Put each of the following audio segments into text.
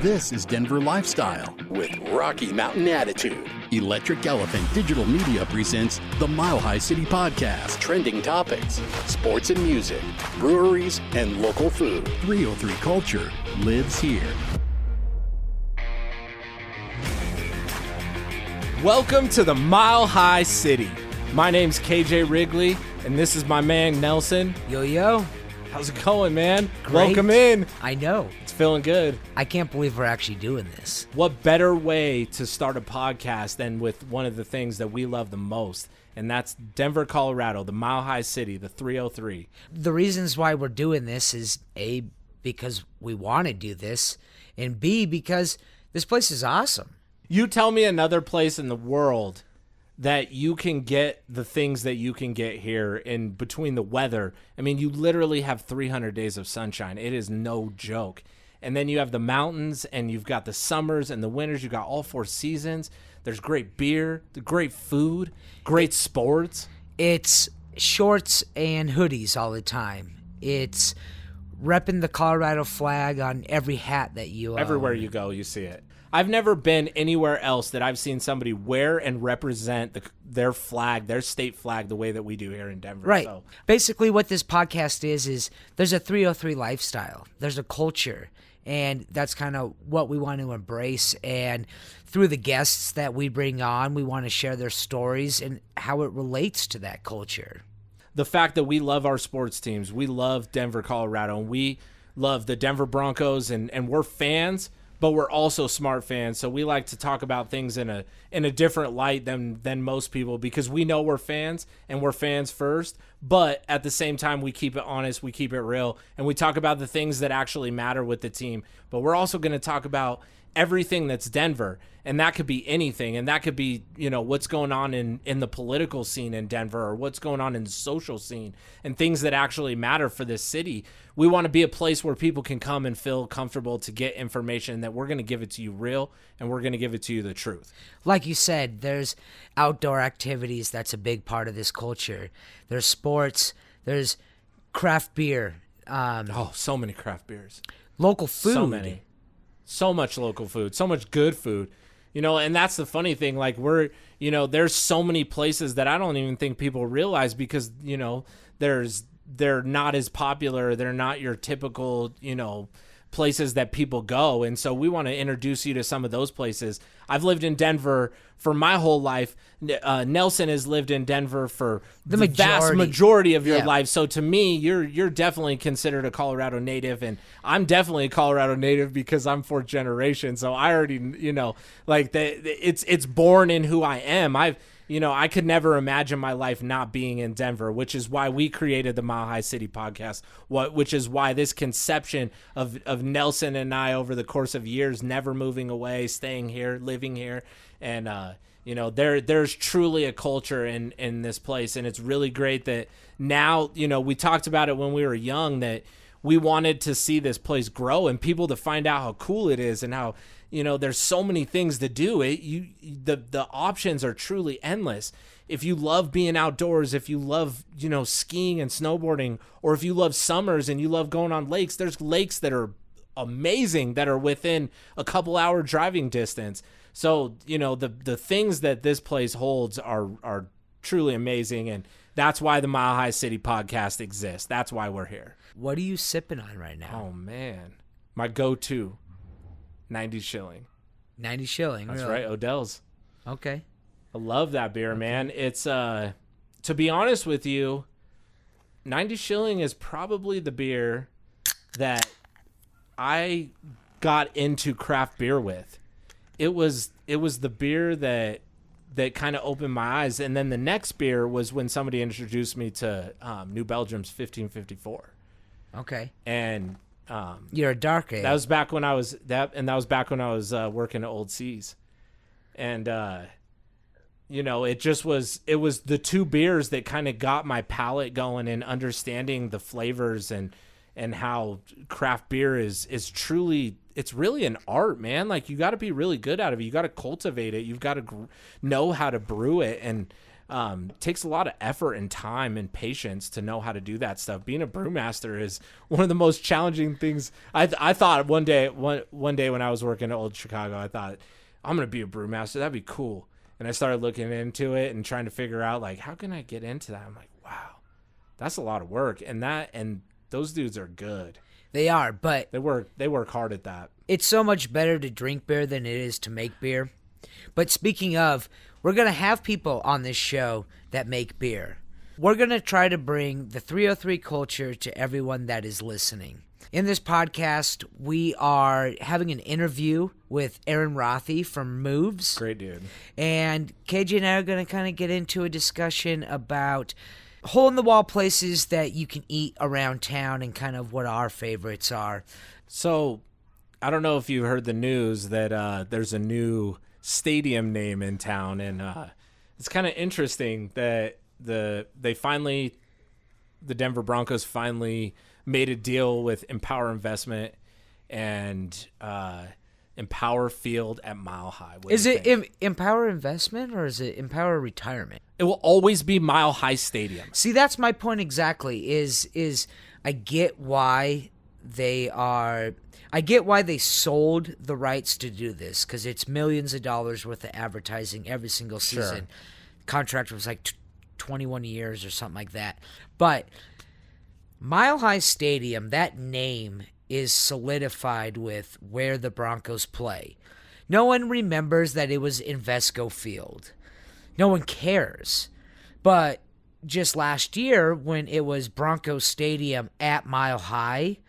This is Denver Lifestyle with Rocky Mountain Attitude. Electric Elephant Digital Media presents the Mile High City Podcast. Trending topics, sports and music, breweries, and local food. 303 culture lives here. Welcome to the Mile High City. My name's KJ Wrigley, and this is my man Nelson. Yo, yo. How's it going, man? Great. Welcome in. I know. It's feeling good. I can't believe we're actually doing this. What better way to start a podcast than with one of the things that we love the most, and that's Denver, Colorado, the Mile High City, the 303. The reasons why we're doing this is A, because we want to do this, and B, because this place is awesome. You tell me another place in the world that you can get the things that you can get here in between the weather. I mean, you literally have 300 days of sunshine. It is no joke. And then you have the mountains, and you've got the summers and the winters. You've got all four seasons. There's great beer, great food, great sports. It's shorts and hoodies all the time. It's repping the Colorado flag on every hat that you own. Everywhere you go, you see it. I've never been anywhere else that I've seen somebody wear and represent their flag, their state flag, the way that we do here in Denver. Right. So. Basically, what this podcast is there's a 303 lifestyle. There's a culture, and that's kind of what we want to embrace. And through the guests that we bring on, we want to share their stories and how it relates to that culture. The fact that we love our sports teams, we love Denver, Colorado, and we love the Denver Broncos, and we're fans, but we're also smart fans, so we like to talk about things in a different light than most people, because we know we're fans, and we're fans first, but at the same time, we keep it honest, we keep it real, and we talk about the things that actually matter with the team, but we're also going to talk about everything that's Denver, and that could be anything, and that could be, you know, what's going on in the political scene in Denver, or what's going on in the social scene, and things that actually matter for this city. We want to be a place where people can come and feel comfortable to get information, that we're going to give it to you real, and we're going to give it to you the truth. Like you said, there's outdoor activities. That's a big part of this culture. There's sports. There's craft beer. So many craft beers. Local food. So many. So much local food. So much good food. You know, and that's the funny thing. Like, there's so many places that I don't even think people realize, because, you know, they're not as popular. They're not your typical, you know, places that people go. And so we want to introduce you to some of those places. I've lived in Denver for my whole life. Nelson has lived in Denver for the vast majority of your life. So to me, you're definitely considered a Colorado native, and I'm definitely a Colorado native because I'm fourth generation. So I already, you know, like it's born in who I am. I could never imagine my life not being in Denver, which is why we created the Mile High City Podcast, which is why this conception of Nelson and I over the course of years, never moving away, staying here, living here. And, there's truly a culture in this place. And it's really great that now, you know, we talked about it when we were young, that we wanted to see this place grow and people to find out how cool it is and how, you know, there's so many things to do. The options are truly endless. If you love being outdoors, if you love, you know, skiing and snowboarding, or if you love summers and you love going on lakes, there's lakes that are amazing that are within a couple hour driving distance. So, you know, the things that this place holds are truly amazing, and that's why the Mile High City Podcast exists. That's why we're here. What are you sipping on right now? Oh, man. My go-to. 90 shilling. 90 shilling. That's really? right, Odell's. Okay. I love that beer, man. It's to be honest with you, 90 shilling is probably the beer that I got into craft beer with. It was the beer that kind of opened my eyes, and then the next beer was when somebody introduced me to New Belgium's 1554. Okay. And you're a dark ale. That was back when I was working at Old Seas, and you know, it was the two beers that kind of got my palate going and understanding the flavors and how craft beer is truly, it's really an art, man. Like, you got to be really good at it. You got to cultivate it. You've got to know how to brew it. And takes a lot of effort and time and patience to know how to do that stuff. Being a brewmaster is one of the most challenging things. I thought one day when I was working at Old Chicago, I thought, I'm going to be a brewmaster. That'd be cool. And I started looking into it and trying to figure out, like, how can I get into that? I'm like, wow, that's a lot of work. And those dudes are good. They are, but they work hard at that. It's so much better to drink beer than it is to make beer. But speaking of, we're going to have people on this show that make beer. We're going to try to bring the 303 culture to everyone that is listening. In this podcast, we are having an interview with Aaron Rothy from Moves. Great dude. And KJ and I are going to kind of get into a discussion about hole-in-the-wall places that you can eat around town and kind of what our favorites are. So, I don't know if you heard the news that there's a new stadium name in town, and it's kind of interesting that the Denver Broncos finally made a deal with Empower Investment and Empower Field at Mile High. Is it Empower Investment or is it Empower Retirement? It will always be Mile High Stadium. See, that's my point exactly. Is I get why they sold the rights to do this, because it's millions of dollars worth of advertising every single season. Sure. Contract was like 21 years or something like that. But Mile High Stadium, that name is solidified with where the Broncos play. No one remembers that it was Invesco Field. No one cares. But just last year, when it was Broncos Stadium at Mile High,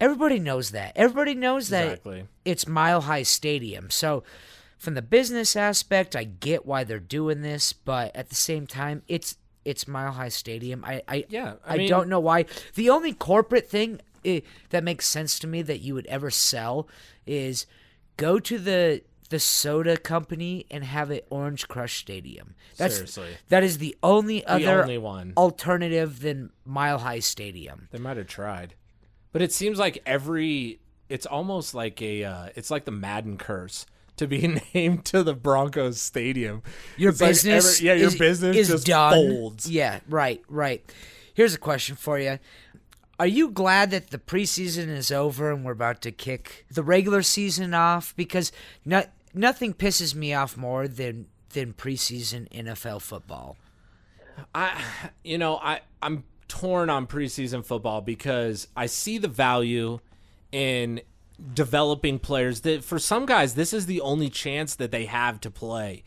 everybody knows that. Everybody knows that it's Mile High Stadium. So from the business aspect, I get why they're doing this, but at the same time, it's Mile High Stadium. I don't know why. The only corporate thing that makes sense to me that you would ever sell is go to the soda company and have it Orange Crush Stadium. Seriously. That is the only one alternative than Mile High Stadium. They might have tried. But it seems like it's almost like it's like the Madden curse to be named to the Broncos Stadium. Your business is just done. Folds. Yeah, right. Here's a question for you. Are you glad that the preseason is over and we're about to kick the regular season off? Because nothing pisses me off more than preseason NFL football. I'm torn on preseason football because I see the value in developing players. That for some guys, this is the only chance that they have to play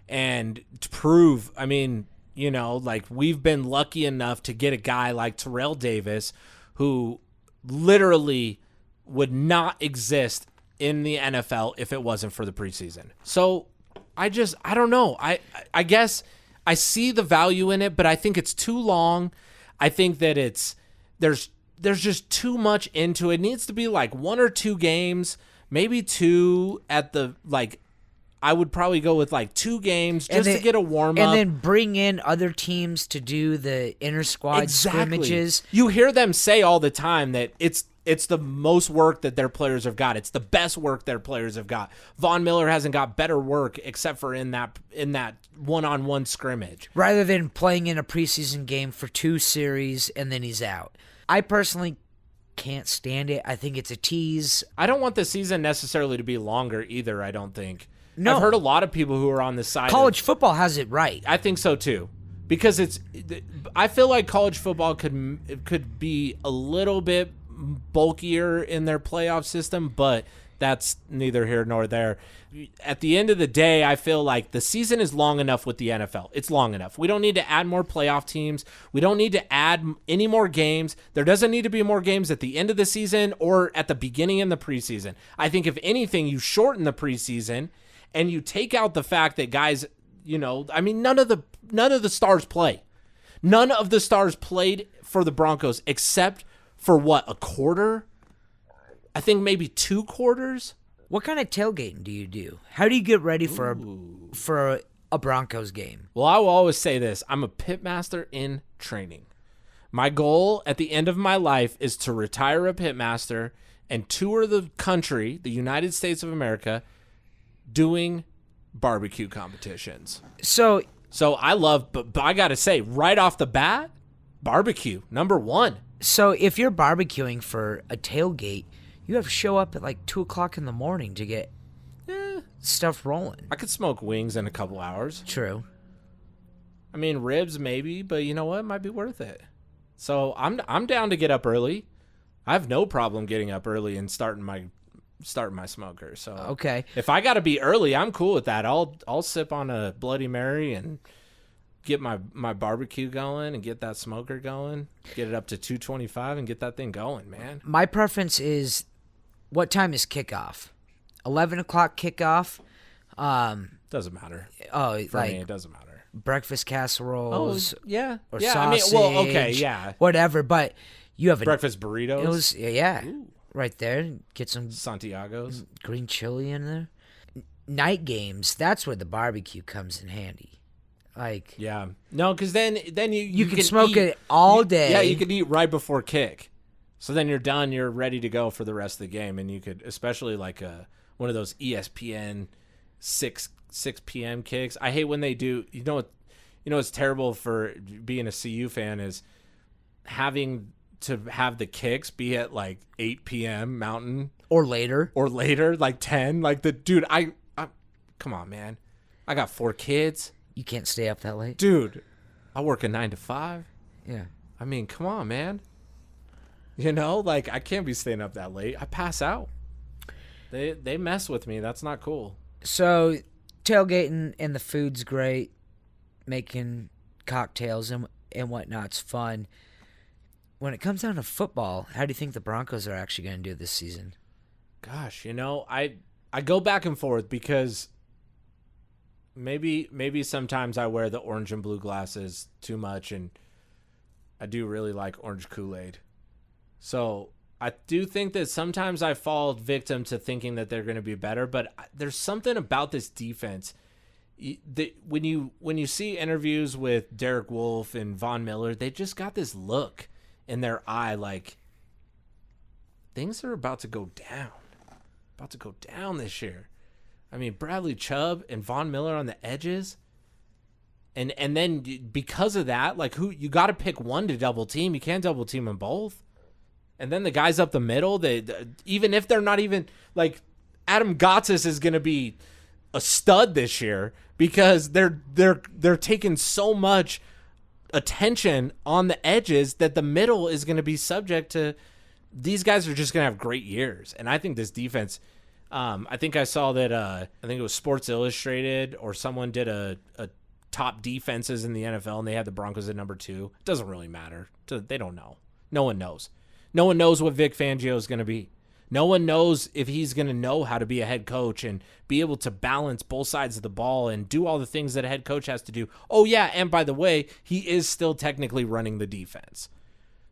and to prove. I mean, like we've been lucky enough to get a guy like Terrell Davis, who literally would not exist in the NFL if it wasn't for the preseason. So I don't know. I guess I see the value in it, but I think it's too long. I think that there's just too much into it. It needs to be like 1 or 2 games, maybe 2 at the I would probably go with like 2 games just to get a warm up, and then bring in other teams to do the inter squad scrimmages. You hear them say all the time that it's the most work that their players have got. It's the best work their players have got. Von Miller hasn't got better work except for in that one-on-one scrimmage. Rather than playing in a preseason game for 2 series and then he's out. I personally can't stand it. I think it's a tease. I don't want the season necessarily to be longer either, I don't think. No. I've heard a lot of people who are on the side. College football has it right. I think so too. Because I feel like college football could be a little bit bulkier in their playoff system, but that's neither here nor there. At the end of the day, I feel like the season is long enough with the NFL. It's long enough. We don't need to add more playoff teams. We don't need to add any more games. There doesn't need to be more games at the end of the season or at the beginning in the preseason. I think if anything, you shorten the preseason and you take out the fact that guys, none of the stars play. None of the stars played for the Broncos except for a quarter? I think maybe 2 quarters. What kind of tailgating do you do? How do you get ready for a Broncos game? Well, I will always say this. I'm a pitmaster in training. My goal at the end of my life is to retire a pitmaster and tour the country, the United States of America, doing barbecue competitions. So So I love, but I got to say, right off the bat, barbecue, number one. So if you're barbecuing for a tailgate, you have to show up at like 2 o'clock in the morning to get stuff rolling. I could smoke wings in a couple hours. True. I mean, ribs maybe, but you know what? It might be worth it. So I'm down to get up early. I have no problem getting up early and starting my smoker. So Okay. if I got to be early, I'm cool with that. I'll sip on a Bloody Mary and get my barbecue going and get that smoker going. Get it up to 225 and get that thing going, man. My preference is, what time is kickoff? 11 o'clock kickoff. Doesn't matter. Oh, For like me, it doesn't matter. breakfast casseroles. Yeah. Or yeah. sausage. I mean, well, okay, yeah. Whatever, but you have Breakfast burritos. It was, yeah. Ooh. Right there. Get some Santiago's. green chili in there. Night games, that's where the barbecue comes in handy. Like, Yeah. No, because then you can smoke it all day. Yeah, you can eat right before kick. So then you're done. You're ready to go for the rest of the game, and you could, especially like one of those ESPN 6 p.m. kicks. I hate when they do. You know what's terrible for being a CU fan is having to have the kicks be at like 8 p.m. Mountain or later, like 10. Like the dude, I come on, man. I got 4 kids. You can't stay up that late, dude. I work a 9 to 5. Yeah. I mean, come on, man. You know, like I can't be staying up that late. I pass out. They mess with me. That's not cool. So tailgating and the food's great. Making cocktails and whatnot's fun. When it comes down to football, how do you think the Broncos are actually going to do this season? Gosh, I go back and forth because maybe sometimes I wear the orange and blue glasses too much, and I do really like orange Kool-Aid. So I do think that sometimes I fall victim to thinking that they're going to be better, but there's something about this defense. When you see interviews with Derek Wolfe and Von Miller, they just got this look in their eye like things are about to go down this year. I mean, Bradley Chubb and Von Miller on the edges. And then because of that, like you got to pick one to double team. You can't double team them both. And then the guys up the middle, they even if they're not even like Adam Gotsis is going to be a stud this year because they're taking so much attention on the edges that the middle is going to be subject to. These guys are just going to have great years. And I think this defense, I think I saw that, I think it was Sports Illustrated or someone did a top defenses in the NFL and they had the Broncos at number 2. It doesn't really matter. They don't know. No one knows. No one knows what Vic Fangio is going to be. No one knows if he's going to know how to be a head coach and be able to balance both sides of the ball and do all the things that a head coach has to do. Oh, yeah, and by the way, he is still technically running the defense.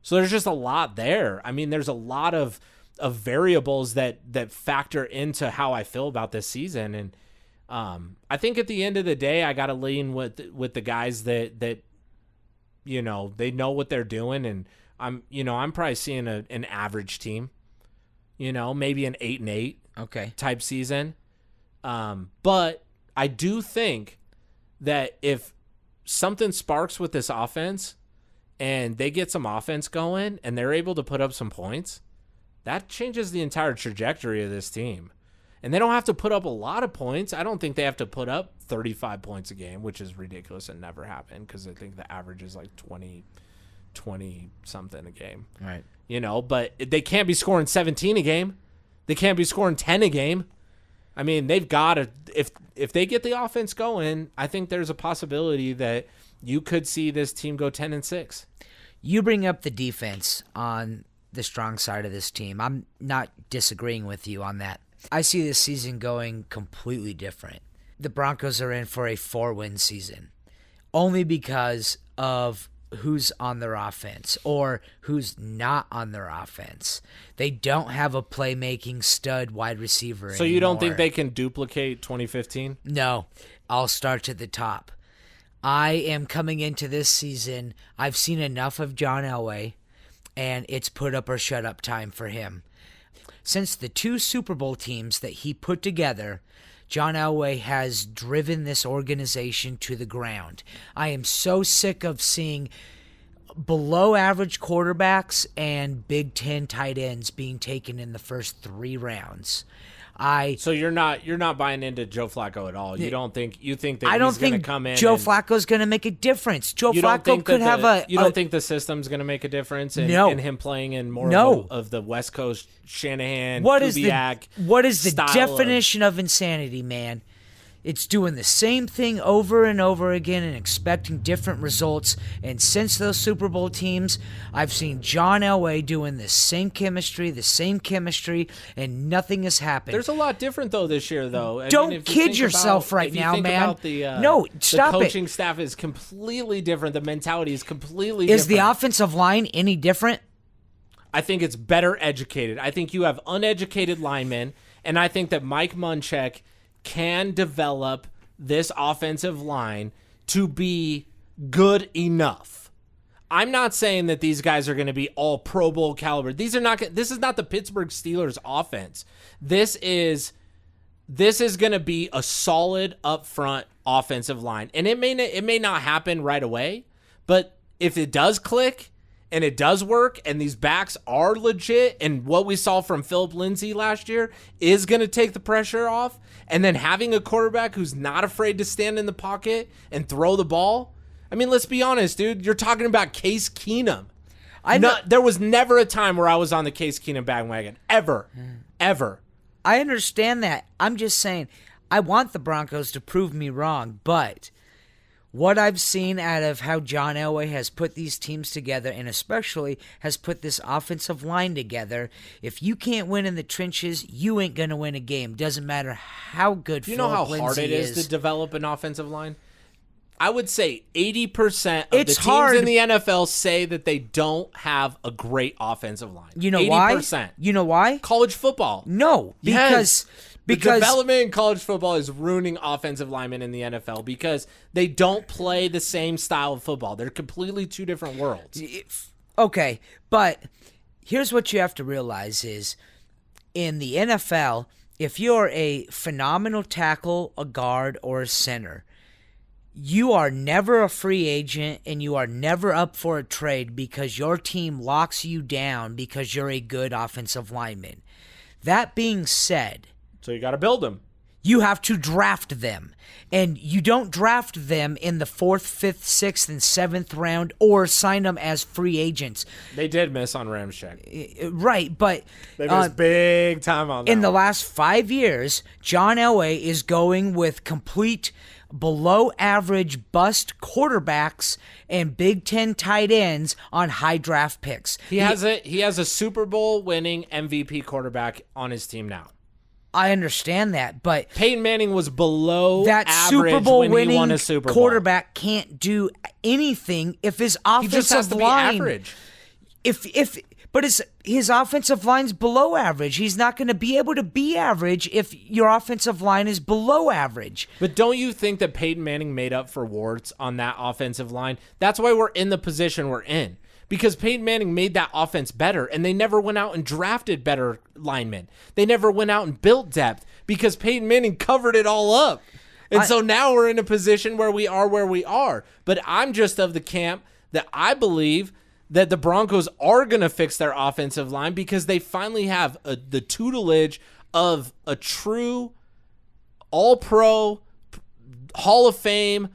So there's just a lot there. I mean, there's a lot of variables that factor into how I feel about this season. And I think at the end of the day, I got to lean with the guys that they know what they're doing. And I'm probably seeing an average team. Maybe an 8-8 type season. But I do think that if something sparks with this offense and they get some offense going and they're able to put up some points, that changes the entire trajectory of this team. And they don't have to put up a lot of points. I don't think they have to put up 35 points a game, which is ridiculous and never happened because I think the average is like 20 something a game. Right. But they can't be scoring 17 a game. They can't be scoring 10 a game. I mean, they've got to, if they get the offense going, I think there's a possibility that you could see this team go 10-6. You bring up the defense on the strong side of this team. I'm not disagreeing with you on that. I see this season going completely different. The Broncos are in for a 4-win season only because of who's on their offense or who's not on their offense. They don't have a playmaking stud wide receiver So anymore. You don't think they can duplicate 2015? No. I'll start at the top. I am coming into this season, I've seen enough of John Elway, and it's put up or shut up time for him. Since the 2 Super Bowl teams that he put together John Elway has driven this organization to the ground. I am so sick of seeing below average quarterbacks and Big Ten tight ends being taken in the first 3 rounds. So you're not buying into Joe Flacco at all. You think that he's going to come in? Joe Flacco's going to make a difference. Joe Flacco could have You don't think the system's going to make a difference in him playing in more of the West Coast Shanahan, Kubiak what is the style definition of insanity, man? It's doing the same thing over and over again and expecting different results. And since those Super Bowl teams, I've seen John Elway doing the same chemistry, and nothing has happened. There's a lot different, though, this year, though. Don't kid yourself right now, man. No, stop it. The coaching staff is completely different. The mentality is completely different. Is the offensive line any different? I think it's better educated. I think you have uneducated linemen, and I think that Mike Munchak can develop this offensive line to be good enough. I'm not saying that these guys are going to be all Pro Bowl caliber. This is not the Pittsburgh Steelers offense. This is going to be a solid upfront offensive line. And it may not happen right away, but if it does click and it does work and these backs are legit and what we saw from Philip Lindsay last year is going to take the pressure off, and then having a quarterback who's not afraid to stand in the pocket and throw the ball. I mean, let's be honest, dude. You're talking about Case Keenum. There was never a time where I was on the Case Keenum bandwagon. Ever. I understand that. I'm just saying, I want the Broncos to prove me wrong, but what I've seen out of how John Elway has put these teams together, and especially has put this offensive line together, if you can't win in the trenches, you ain't going to win a game. Doesn't matter how good Philip Lindsay is. You know how hard it is to develop an offensive line? I would say 80% of the teams in the NFL say that they don't have a great offensive line. You know 80%. Why? You know why? College football. No, because the development in college football is ruining offensive linemen in the NFL because they don't play the same style of football. They're completely 2 different worlds. Okay, but here's what you have to realize is in the NFL, if you're a phenomenal tackle, a guard, or a center, you are never a free agent and you are never up for a trade because your team locks you down because you're a good offensive lineman. That being said, so you got to build them. You have to draft them. And you don't draft them in the 4th, 5th, 6th, and 7th round or sign them as free agents. They did miss on Ramczyk. Right, but they missed big time on that. In the last 5 years, John Elway is going with complete below average bust quarterbacks and Big Ten tight ends on high draft picks. He has a Super Bowl winning MVP quarterback on his team now. I understand that, but Peyton Manning was below that average Super Bowl when winning he won a Super Bowl. Quarterback can't do anything if his offensive he just has to line be average. But his offensive line's below average. He's not going to be able to be average if your offensive line is below average. But don't you think that Peyton Manning made up for warts on that offensive line? That's why we're in the position we're in. Because Peyton Manning made that offense better, and they never went out and drafted better linemen. They never went out and built depth because Peyton Manning covered it all up. And so now we're in a position where we are. But I'm just of the camp that I believe that the Broncos are going to fix their offensive line because they finally have the tutelage of a true all-pro, Hall of Fame,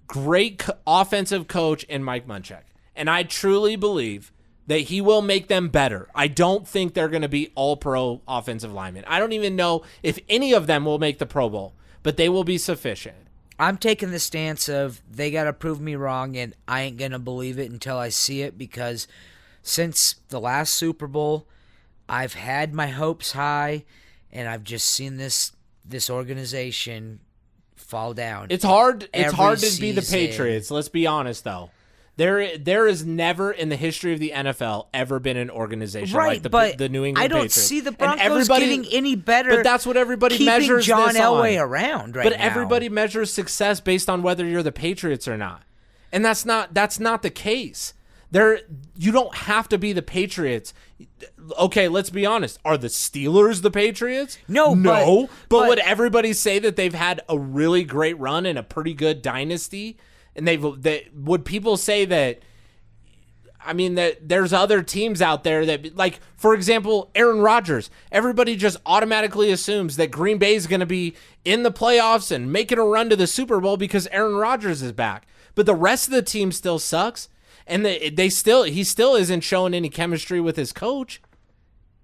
great offensive coach in Mike Munchak. And I truly believe that he will make them better. I don't think they're going to be all-pro offensive linemen. I don't even know if any of them will make the Pro Bowl, but they will be sufficient. I'm taking the stance of they got to prove me wrong, and I ain't going to believe it until I see it because since the last Super Bowl, I've had my hopes high, and I've just seen this organization fall down. It's hard to be the Patriots. Let's be honest, though. There has never in the history of the NFL ever been an organization like the New England Patriots. I don't see the Broncos getting any better. But that's what everybody measures John this Elway on. around right but now. But everybody measures success based on whether you're the Patriots or not. And that's not the case. You don't have to be the Patriots. Okay, let's be honest. Are the Steelers the Patriots? No. But would everybody say that they've had a really great run and a pretty good dynasty? And would people say that? I mean, that there's other teams out there that, like, for example, Aaron Rodgers. Everybody just automatically assumes that Green Bay is going to be in the playoffs and making a run to the Super Bowl because Aaron Rodgers is back. But the rest of the team still sucks, and he still isn't showing any chemistry with his coach.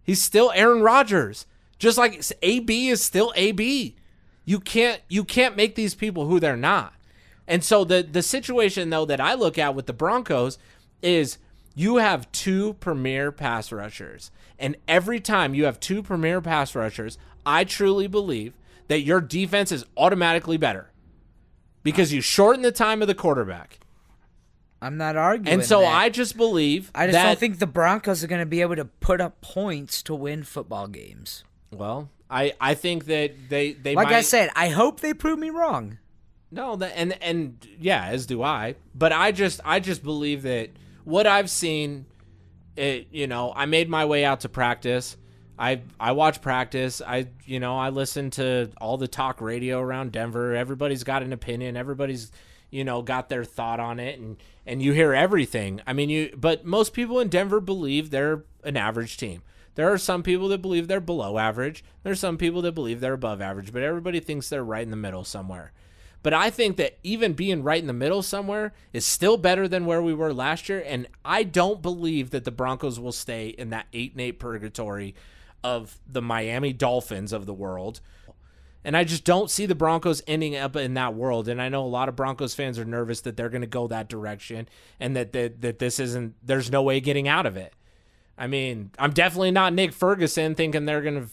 He's still Aaron Rodgers, just like AB is still AB. You can't make these people who they're not. And so the situation though that I look at with the Broncos is, you have two premier pass rushers. And every time you have two premier pass rushers, I truly believe that your defense is automatically better because you shorten the time of the quarterback. I'm not arguing. And so that. I just believe I just don't think the Broncos are going to be able to put up points to win football games. Well, I think that they like might, I said, I hope they prove me wrong. No, and yeah, as do I. But I just believe that what I've seen, I made my way out to practice. I watch practice. I listen to all the talk radio around Denver. Everybody's got an opinion. Everybody's, got their thought on it, and you hear everything. I mean, but most people in Denver believe they're an average team. There are some people that believe they're below average. There's some people that believe they're above average, but everybody thinks they're right in the middle somewhere. But I think that even being right in the middle somewhere is still better than where we were last year, and I don't believe that the Broncos will stay in that 8-8 purgatory of the Miami Dolphins of the world. And I just don't see the Broncos ending up in that world. And I know a lot of Broncos fans are nervous that they're going to go that direction and that this isn't, there's no way getting out of it. I mean, I'm definitely not Nick Ferguson thinking they're going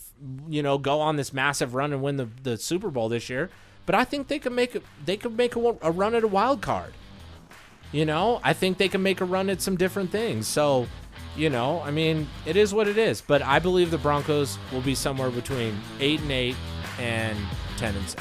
to, go on this massive run and win the Super Bowl this year. But I think they could make a run at a wild card. I think they can make a run at some different things. So, I mean, it is what it is. But I believe the Broncos will be somewhere between 8-8 and 10-7.